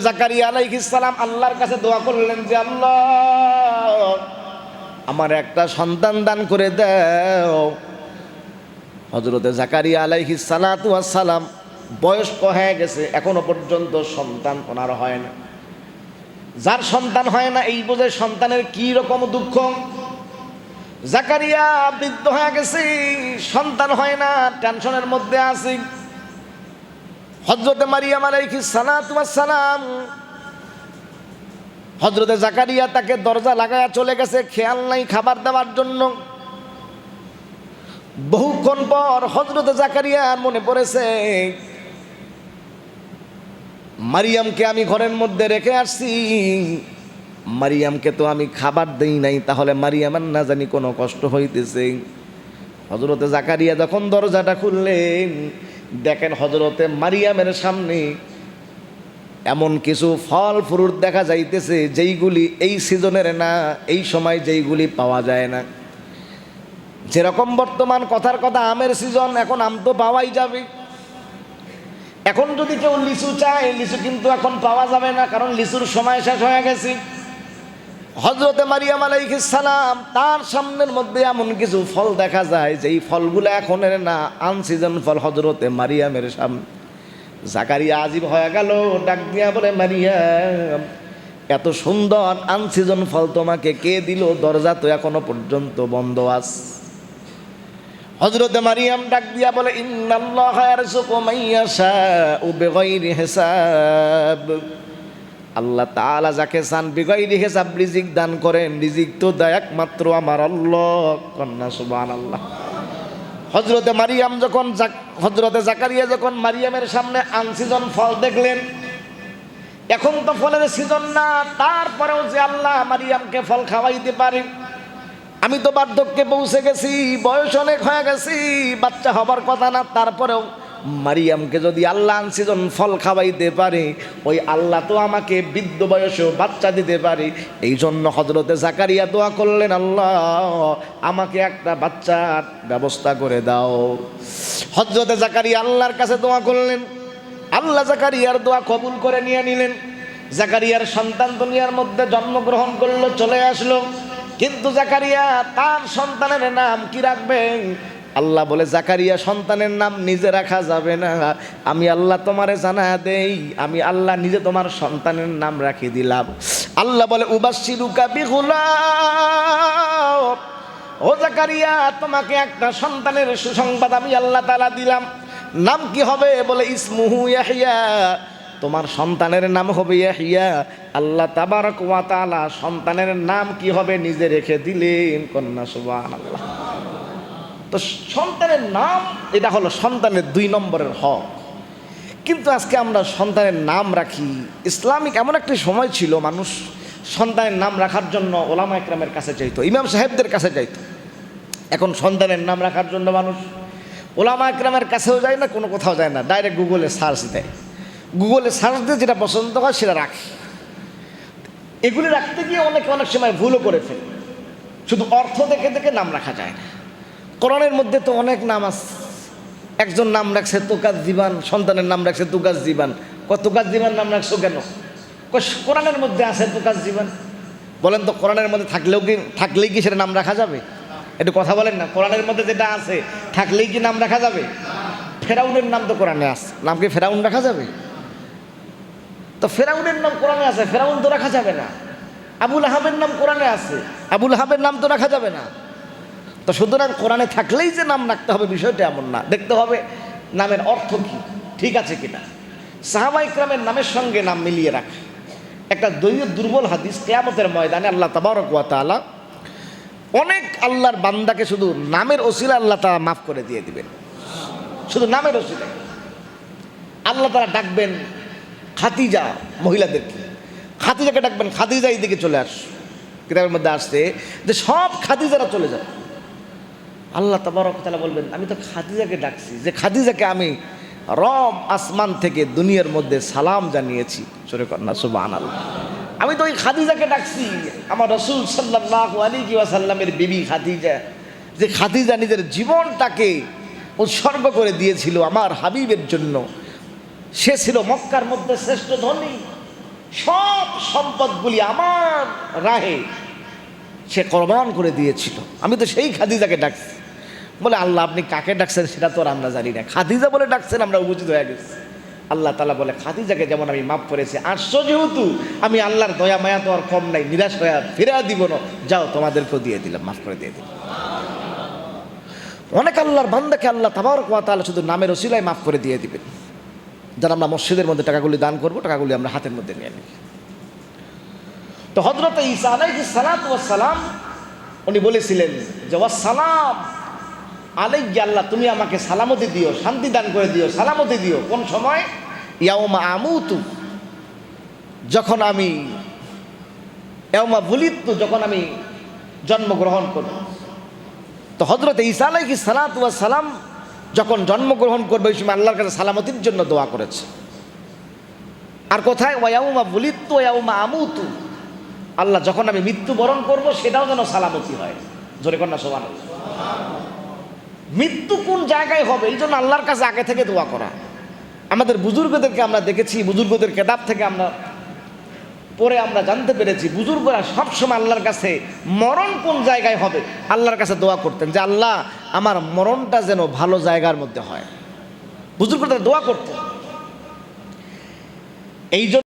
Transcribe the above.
জাকারিয়া আলাইহিস সালাম আল্লাহর কাছে দোয়া করলেন যে আল্লাহ আমার একটা সন্তান দান করে দাও। হযরতে জাকারিয়া আলাইহিস সালাতু ওয়াস সালাম বয়স্ক হয়ে গেছে, এখনো পর্যন্ত সন্তান ওনার হয় না। যার সন্তান হয় না এই বোঝে সন্তানের কি রকম দুঃখ। জাকারিয়া বৃদ্ধ হয়ে গেছে, সন্তান হয় না, টেনশনের মধ্যে আছে। হযরতে মারিয়াম আলাইহিস সালাতু ওয়াস সালাম হযরতে জাকারিয়া তাকে দরজা লাগায়া চলে গেছে, খেয়াল নাই খাবার দেওয়ার জন্য। বহুক্ষণ পর হযরতে জাকারিয়ার মনে পড়েছে মারিয়ামকে আমি ঘরের মধ্যে রেখে আসছি, মারিয়ামকে তো আমি খাবার দেই নাই, তাহলে মারিয়ামের না জানি কোনো কষ্ট হইতেছে। হযরতে জাকারিয়া যখন দরজাটা খুললেন দেখেন হযরতে মারিয়ামের সামনে এমন কিছু ফল ফ্রুট দেখা যাইতেছে যেইগুলি এই সিজনের না, এই সময় যেইগুলি পাওয়া যায় না। যেরকম বর্তমান কথার কথা আমের সিজন, এখন আম তো পাওয়াই যাবে। এখন যদি কেউ লিচু চায়, লিচু কিন্তু এখন পাওয়া যাবে না, কারণ লিচুর সময় শেষ হয়ে গেছে। হযরতে মারিয়াম আলাইহিস সালাম তার সামনের মধ্যে এমন কিছু ফল দেখা যায় যেই ফলগুলো এখনের না, আনসিজন ফল হযরতে মারিয়ামের সামনে। জাকারিয়া আজিব হয়ে গেল, ডাক দিয়া বলে মারিয়াম এত সুন্দর আনসিজন ফল তোমাকে কে দিল? দরজা তো এখনো পর্যন্ত বন্ধ আছে। হযরতে মারিয়াম ডাক দিয়া বলে ইন্নাল্লাহা ইয়ারযুকু মান ইয়াশাউ বিগাইরি হিসাব। আল্লাহ তাআলা যাকে চান বিগাইরি হিসাব রিজিক দান করেন। রিজিক তো দেয় একমাত্র আমার আল্লাহ। কন্যা সুবহানাল্লাহ। হযরতে মারিয়াম যখন হযরতে জাকারিয়া যখন মারিয়ামের সামনে আনসিজন ফল দেখলেন, এখন তো ফলের সিজন না, তারপরেও যে আল্লাহ মারিয়ামকে ফল খাওয়াইতে পারে। আমি তো বার্ধক্যে পৌঁছে গেছি, বয়স অনেক হয়ে গেছি, বাচ্চা হবার কথা না, তারপরেও মারিয়ামকে যদি আল্লাহ আনসিজন ফল খাওয়াইতে পারে, ওই আল্লাহ তো আমাকে বৃদ্ধ বয়সেও বাচ্চা দিতে পারে। এই জন্য হযরতে জাকারিয়া দোয়া করলেন আল্লাহ আমাকে একটা বাচ্চার ব্যবস্থা করে দাও। হযরতে জাকারিয়া আল্লাহর কাছে দোয়া করলেন, আল্লাহ জাকারিয়ার দোয়া কবুল করে নিয়ে নিলেন। জাকারিয়ার সন্তান দুনিয়ার মধ্যে জন্মগ্রহণ করলো, চলে আসলো। কিন্তু জাকারিয়া তার সন্তানের নাম কি রাখবেন? আল্লাহ বলে জাকারিয়া সন্তানের নাম নিজে রাখা যাবে না, আমি আল্লাহ তোমারে জানা দেই, আমি আল্লাহ নিজে তোমার সন্তানের নাম রাখি দিলাম। আল্লাহ বলে উবাশশিরুকা বিগুলাম, ও জাকারিয়া তোমাকে একটা সন্তানের সুসংবাদ আমি আল্লাহ তাআলা দিলাম। নাম কি হবে? বলে ইসমুহু ইয়াহইয়া, তোমার সন্তানের নাম হবে ইয়াহইয়া। আল্লাহ তাবারক ওয়া তাআলা সন্তানের নাম কি হবে নিজে রেখে দিলেন। কন্যা সুবহানাল্লাহ। তো সন্তানের নাম এটা হলো সন্তানের 2 নম্বরের হক। কিন্তু আজকে আমরা সন্তানের নাম রাখি। ইসলামিক এমন একটি সময় ছিল মানুষ সন্তানের নাম রাখার জন্য ওলামা ইকরামের কাছে চাইতো, ইমাম সাহেবদের কাছে চাইতো। এখন সন্তানের নাম রাখার জন্য মানুষ ওলামা ইকরামের কাছেও যায় না, কোনো কোথাও যায় না, ডাইরেক্ট গুগলে সার্চ দেয়। গুগলে সার্চ দিয়ে যেটা পছন্দ হয় সেটা রাখে। এগুলি রাখতে গিয়ে অনেক সময় ভুলও করে ফেলে। শুধু অর্থ দেখে দেখে নাম রাখা যায় না। কোরআনের মধ্যে তো অনেক নাম আছে। একজন নাম রাখছে তুকাজ জীবান, সন্তানের নাম রাখছে তুকাজ জীবান। তুকাজ জীবান নাম রাখছো কেন? কোরআনের মধ্যে আছে তুকাজ জীবান। বলেন তো কোরআনের মধ্যে থাকলেই কি সেটা নাম রাখা যাবে? একটু কথা বলেন না। কোরআনের মধ্যে যেটা আছে থাকলেই কি নাম রাখা যাবে? ফেরাউনের নাম তো কোরআনে আছে, নাম কি ফেরাউন রাখা যাবে? তো ফেরাউনের নাম কোরআনে আছে, ফেরাউন তো রাখা যাবে না। আবুল আহাবের নাম কোরআনে আছে, আবুল আহাবের নাম তো রাখা যাবে না। তো সুতরাং কোরআনে থাকলেই যে নাম রাখতে হবে বিষয়টা এমন না, দেখতে হবে নামের অর্থ কি, ঠিক আছে কিনা। সাহাবা ইকরামের নামের সঙ্গে নাম মিলিয়ে রাখে। একটা দুর্বল হাদিস, কিয়ামতের ময়দানে আল্লাহ তাবারক ওয়া তাআলা অনেক আল্লাহর বান্দাকে শুধু নামের ওসিলা আল্লাহ তাআলা মাফ করে দিয়ে দিবেন। শুধু নামের ওসিলা আল্লাহ তাআলা ডাকবেন খাদিজা মহিলাদেরকে, খাদিজাকে ডাকবেন, খাদিজা এই দিকে চলে আস। কিতাবের মধ্যে আসছে যে সব খাদিজারা চলে যায়। আল্লাহ তাবারক তাআলা বলবেন আমি তো খাদিজাকে ডাকছি, যে খাদিজাকে আমি রব আসমান থেকে দুনিয়ার মধ্যে সালাম জানিয়েছি। সূরা কন্যা সুবহানাল্লাহ। আমি তো ওই খাদিজাকে ডাকছি, আমার রাসূল সাল্লাল্লাহু আলাইহি ওয়াসাল্লামের বিবি খাদিজা, যে খাদিজা নিজের জীবনটাকে উৎসর্গ করে দিয়েছিল আমার হাবিবের জন্য। সে ছিল মক্কার মধ্যে শ্রেষ্ঠ ধনী, সব সম্পদগুলি আমার রাহে সে কোরবান করে দিয়েছিল। আমি তো সেই খাদিজাকে ডাকছি। বলে আল্লাহ আপনি কাকে ডাকছেন সেটা তো আর আমরা জানি না, খাদিজা বলে ডাকছেন, আমরা উপস্থিত হয়ে গেছি। আল্লাহ তাআলা বলে খাদিজাকে যেমন আমি মাফ করেছি, আসছো যেহেতু আমি আল্লাহর দয়া মায়া তো আর কম নাই, নিরাশ হয়ে ফিরে দিব না, যাও তোমাদেরকেও দিয়ে দিলাম, মাফ করে দিয়ে দিলাম। অনেক আল্লাহর বান্দাকে আল্লাহ তাবারক ওয়া তাআলা শুধু নামের ওসিলায় মাফ করে দিয়ে দিবেন। যারা আমরা মসজিদের মধ্যে টাকাগুলি দান করব, টাকাগুলি আমরা হাতের মধ্যে নিয়ে নিই। তো হযরত ঈসা আলাইহিস সালাতু ওয়াস সালাম উনি বলেছিলেন যে ওয়াসসালাম আলাইয়া, আল্লাহ তুমি আমাকে সালামতি দিও, শান্তি দান করে দিও, সালামতি দিও। কোন সময়? ইয়াউমা আমুতু, যখন আমি, ইয়াউমা বুলিদতু, যখন আমি জন্মগ্রহণ করব। তো হযরত ঈসা আলাইহিস সালাতু ওয়াস সালাম যখন জন্মগ্রহণ করবে ওই সময় আল্লাহর কাছে সালামতির জন্য দোয়া করেছে। আর কোথায়? ওয়ায়াউমা বুলিদতু ওয়ায়াউমা আমুতু, আল্লাহ যখন আমি মৃত্যুবরণ করব সেটাও যেন সালামতি হয়। জোরে কন্যা সুবহানাল্লাহ। মৃত্যু কোন জায়গায় হবে এই জন্য আল্লাহর কাছে আগে থেকে দোয়া করা। আমাদের বুজুর্গদেরকে আমরা দেখেছি, বুজুর্গদের কেতাব থেকে আমরা পরে আমরা জানতে পেরেছি বুজুর্গরা সবসময় আল্লাহর কাছে মরণ কোন জায়গায় হবে আল্লাহর কাছে দোয়া করতেন যে আল্লাহ আমার মরণটা যেন ভালো জায়গার মধ্যে হয়। বুজুর্গরা দোয়া করতেন। এই